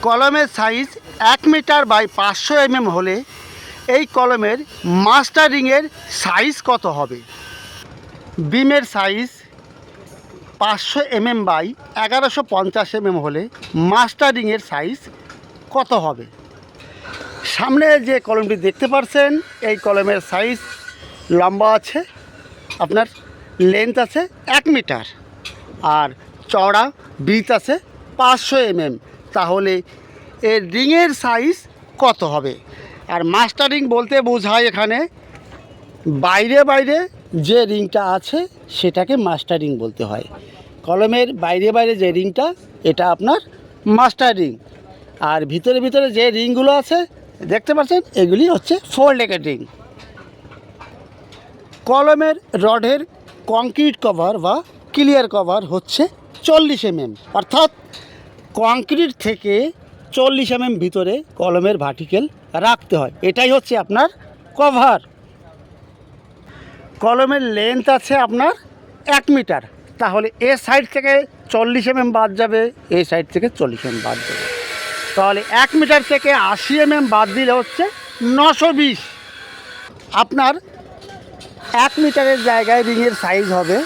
কলমের size 1 metre by 500 হলে এই কলমের মাস্টারিংয়ের সাইজ কত হবে? বিমের সাইজ 500 বাই 1150 হলে মাস্টারিংয়ের সাইজ কত হবে? সামনে যে কলমটি দেখতে পাচ্ছেন এই কলমের সাইজ লম্বা আছে আপনার লেন্থ আছে 1 মিটার আর চওড়া বিট আছে 500 তাহলে এর রিংয়ের সাইজ কত হবে? আর মাস্টারিং বলতে বোঝায় এখানে বাইরে বাইরে যে রিংটা আছে সেটাকে মাস্টারিং বলতে হয়। কলমের বাইরে বাইরে যে রিংটা এটা আপনার মাস্টার রিং, আর ভিতরে ভিতরে যে রিংগুলো আছে দেখতে পাচ্ছেন এগুলি হচ্ছে ফোর লেগেড রিং। কলমের রডের কংক্রিট কভার বা ক্লিয়ার কভার হচ্ছে 40 অর্থাৎ কংক্রিট থেকে 40 ভিতরে কলমের ভার্টিক্যাল রাখতে হয়, এটাই হচ্ছে আপনার কভার। কলমের লেন্থ আছে আপনার 1 মিটার, তাহলে এ সাইড থেকে 40 বাদ যাবে, এই সাইড থেকে 40 বাদ যাবে, তাহলে 1 মিটার থেকে 80 বাদ দিলে হচ্ছে 920। আপনার 1 মিটারের জায়গায় রিংয়ের সাইজ হবে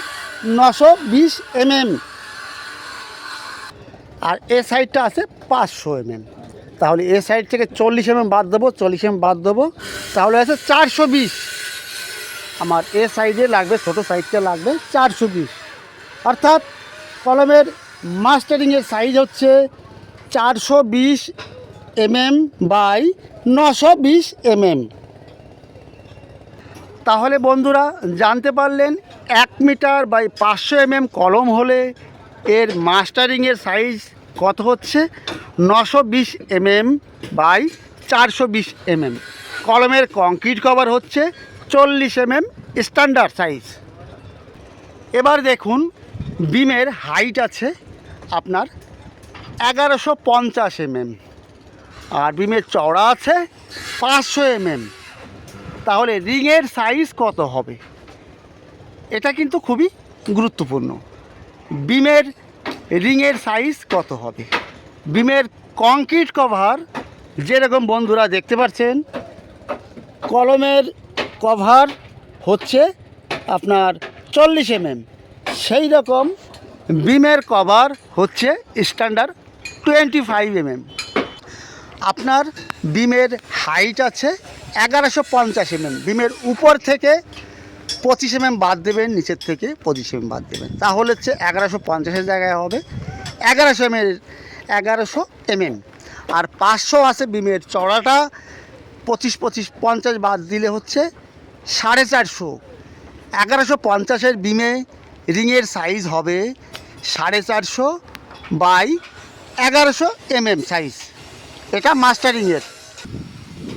920 আর এ সাইডটা আছে 500 তাহলে এ সাইড থেকে 40 বাদ দেবো, 40 বাদ দেবো, তাহলে আছে 420। আমার এ সাইডে লাগবে, ছোটো সাইডটা লাগবে 420, অর্থাৎ কলমের মাস্টারিংয়ের সাইজ হচ্ছে 420 বাই 920 তাহলে বন্ধুরা জানতে পারলেন 1 মিটার বাই 500 কলম হলে এর মাস্টারিংয়ের সাইজ কত হচ্ছে 920 বাই 420 কলমের কংক্রিট কভার হচ্ছে 40 স্ট্যান্ডার্ড সাইজ। এবার দেখুন বিমের হাইট আছে আপনার 1150 আর বিমের চওড়া আছে 500 তাহলে রিংয়ের সাইজ কত হবে? এটা কিন্তু খুবই গুরুত্বপূর্ণ। বিমের রিংয়ের সাইজ কত হবে? বিমের কংক্রিট কভার যেরকম বন্ধুরা দেখতে পাচ্ছেন কলমের কভার হচ্ছে আপনার 40 সেই রকম বিমের কভার হচ্ছে স্ট্যান্ডার্ড 25 আপনার বিমের হাইট আছে 1150 বিমের উপর থেকে 25 বাদ দেবেন, নিচের থেকে 25 বাদ দেবেন, তাহলে হচ্ছে 1150-এর জায়গায় হবে 1100 আর 500 আছে বিমের চড়াটা 25-50 বাদ দিলে হচ্ছে 450। 1150-এর বিমে রিংয়ের সাইজ হবে 450 বাই 1100 সাইজ, এটা মাস্টারিংয়ের।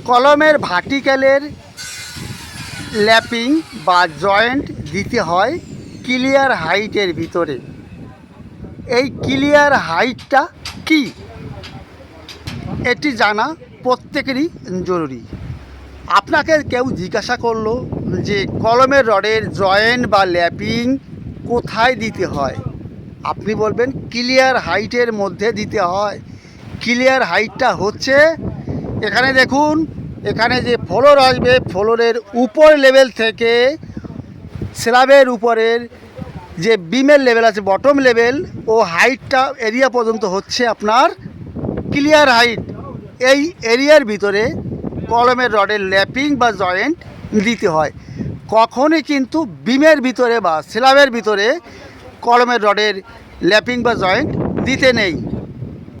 কলমের ভার্টিক্যালের ল্যাপিং বা জয়েন্ট দিতে হয় ক্লিয়ার হাইটের ভিতরে। এই ক্লিয়ার হাইটটা কি এটি জানা প্রত্যেকেরই জরুরি। আপনাকে কেউ জিজ্ঞাসা করলো যে কলমের রডের জয়েন্ট বা ল্যাপিং কোথায় দিতে হয়, আপনি বলবেন ক্লিয়ার হাইটের মধ্যে দিতে হয়। ক্লিয়ার হাইটটা হচ্ছে এখানে দেখুন, এখানে যে ফ্লোর আসবে ফ্লোরের উপর লেভেল থেকে স্ল্যাবের উপরের যে বিমের লেভেল আছে বটম লেভেল ও হাইটটা এরিয়া পর্যন্ত হচ্ছে আপনার ক্লিয়ার হাইট। এই এরিয়ার ভিতরে কলমের রডের ল্যাপিং বা জয়েন্ট দিতে হয়। কখনই কিন্তু বিমের ভিতরে বা স্ল্যাবের ভিতরে কলমের রডের ল্যাপিং বা জয়েন্ট দিতে নেই।